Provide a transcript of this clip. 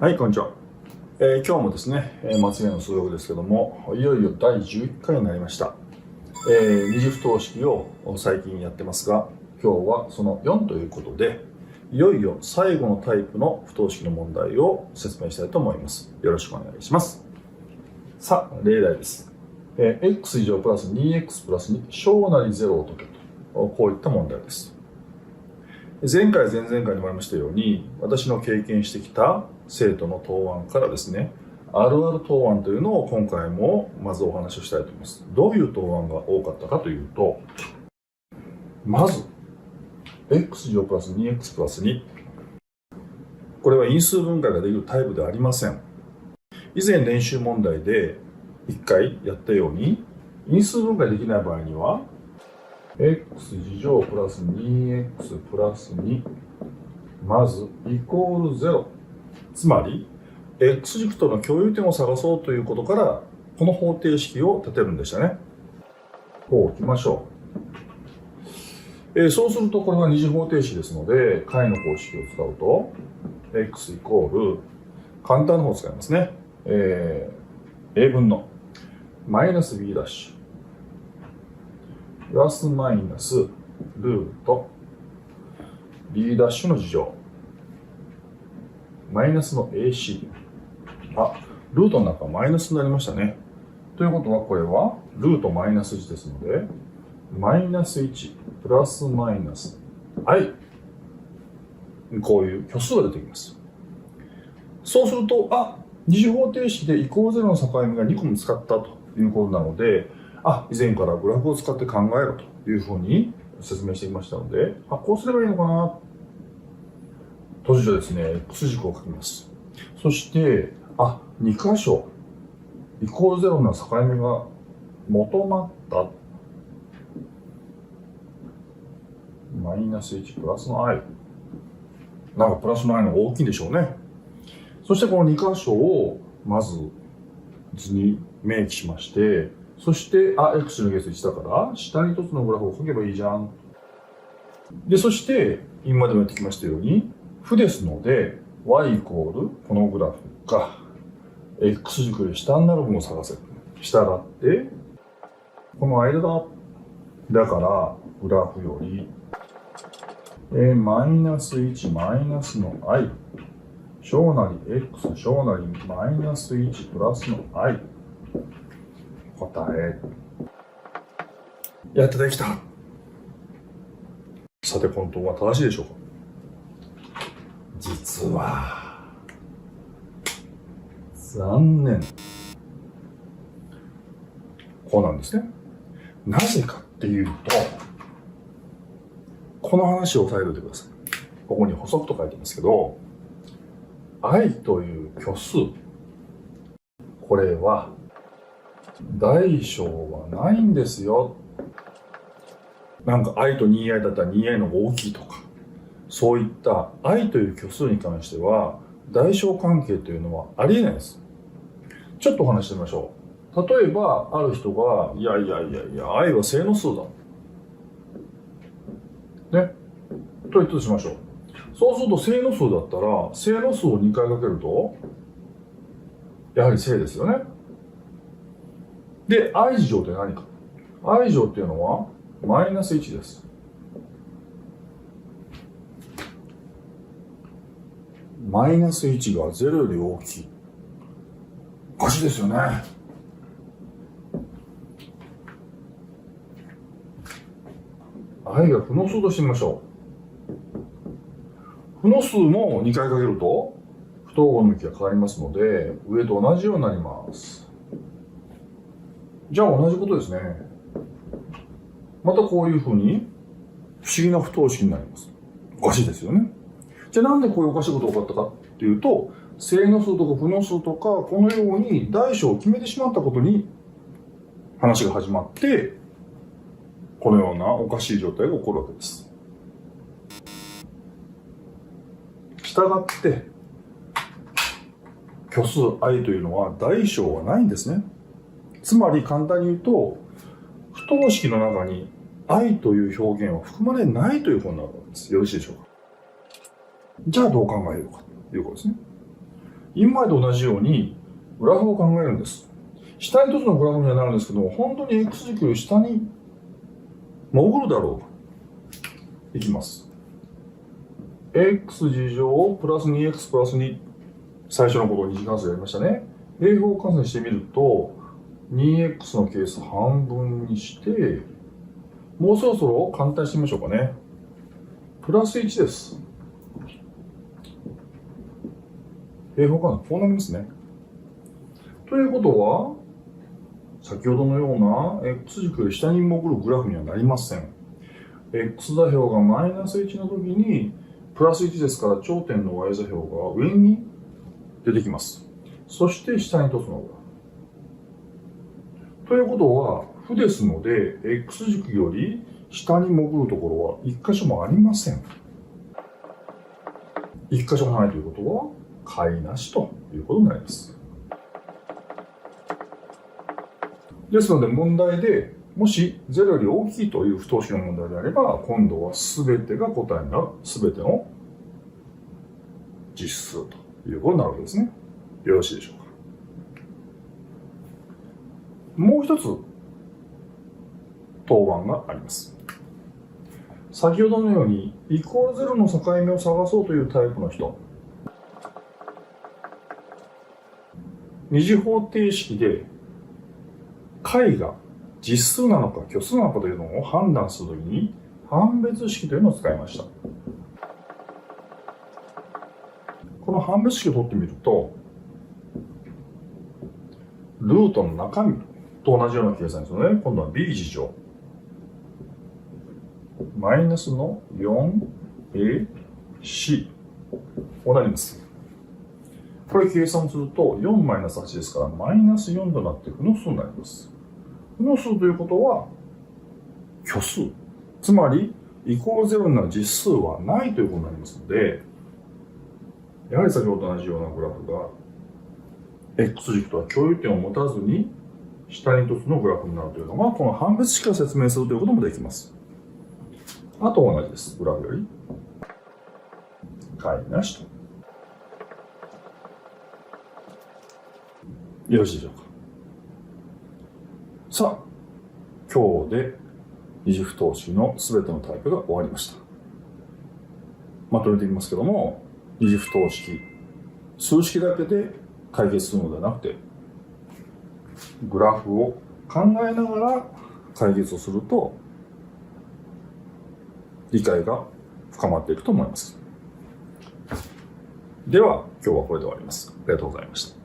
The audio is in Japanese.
はい、こんにちは。今日もですね、松屋の数学ですけども、いよいよ第11回になりました。二次不等式を最近やってますが、今日はその4ということで、いよいよ最後のタイプの不等式の問題を説明したいと思います。よろしくお願いします。さあ、例題です。x 以上プラス 2x プラス2小なり0を解けと、こういった問題です。前回、前々回にもありましたように、私の経験してきた生徒の答案からですね、あるある答案というのを今回もまずお話をしたいと思います。どういう答案が多かったかというと、まず、x 乗プラス 2x プラス2。これは因数分解ができるタイプではありません。以前練習問題で1回やったように、因数分解できない場合には、x 次乗プラス 2x プラス2まずイコール0、つまり x 軸との共有点を探そうということからこの方程式を立てるんでしたね。こう置きましょう。そうするとこれは二次方程式ですので解の公式を使うと x イコール簡単な方を使いますね。a 分のマイナス b' プラスマイナスルート b' の次乗マイナスの ac。 ルートの中マイナスになりましたね。ということはこれはルートマイナス1ですのでマイナス1プラスマイナス i、 こういう虚数が出てきます。そうすると二次方程式でイコール0の境目が2個も使ったということなので、以前からグラフを使って考えろというふうに説明してきましたので、こうすればいいのかな。閉じてですね、x 軸を書きます。そして、2箇所、イコール0の境目が求まった。マイナス1プラスの i。なんかプラスの i の方が大きいんでしょうね。そしてこの2箇所をまず図に明記しまして、そして、x の係数1だから、下に1つのグラフを書けばいいじゃん。で、そして、今までもやってきましたように、負ですので、y イコール、このグラフが、x 軸より下になる分を探せ。したがって、この間だ。だから、グラフより、マイナス1マイナスの i、小なり x 小なりマイナス1プラスの i。答え。やってできた。さて、本当は正しいでしょうか。実は、残念。こうなんですね。なぜかっていうと、この話を押さえておいてください。ここに補足と書いてますけど、i という虚数、これは大小はないんですよ。なんか i と 2i だったら 2i の方が大きいとか、そういった i という虚数に関しては大小関係というのはありえないです。ちょっとお話してみましょう。例えばある人がいや i は正の数だねと言ったとしましょう。そうすると正の数だったら正の数を2回かけるとやはり正ですよね。で i 乗って何か。 i 乗っていうのはマイナス1です。マイナス1が0より大きい。おかしいですよね。i が負の数としてみましょう。負の数も2回かけると不等号の向きが変わりますので上と同じようになります。じゃあ同じことですね。またこういうふうに不思議な不等式になります。おかしいですよね。じゃあなんでこういうおかしいことが起こったかっていうと、正の数とか負の数とかこのように大小を決めてしまったことに話が始まって、このようなおかしい状態が起こるわけです。したがって虚数 i というのは大小はないんですね。つまり簡単に言うと不等式の中に i という表現は含まれないということになるわけです。よろしいでしょうか。じゃあどう考えようかということですね。今までと同じようにグラフを考えるんです。下に一つのグラフにはなるんですけども、本当に x 軸より下に潜るだろうか。いきます。x 次乗プラス 2x プラス2。最初のことを二次関数やりましたね。平方換算してみると、2x のケース半分にして、もうそろそろ簡単にしてみましょうかね。プラス1です。平方換算こうなりますね。ということは、先ほどのような x 軸より下に潜るグラフにはなりません。x 座標がマイナス1の時にプラス1ですから頂点の y 座標が上に出てきます。そして下に一つのグラフ。ということは負ですので x 軸より下に潜るところは一箇所もありません。一箇所もないということは解なしということになります。ですので問題でもし0より大きいという不等式の問題であれば、今度は全てが答えになる全ての実数ということになるわけですね。よろしいでしょうか。もう一つ答案があります。先ほどのようにイコール0の境目を探そうというタイプの人、二次方程式で解が実数なのか虚数なのかというのを判断するときに判別式というのを使いました。この判別式を取ってみると、ルートの中身と同じような計算ですので、今度は b 次乗マイナスの 4ac こうなります。これ計算すると4マイナス8ですからマイナス4となって負の数になります。負の数ということは虚数、つまりイコール0になる実数はないということになりますので、やはり先ほどと同じようなグラフが x 軸とは共有点を持たずに下に一つのグラフになるというのが、この判別式を説明するということもできます。あと同じです。グラフより解なしと。よろしいでしょうか。さあ、今日で二次不等式のすべてのタイプが終わりました。まとめてみますけども、二次不等式、数式だけで解決するのではなくて、グラフを考えながら解決をすると、理解が深まっていくと思います。では、今日はこれで終わります。ありがとうございました。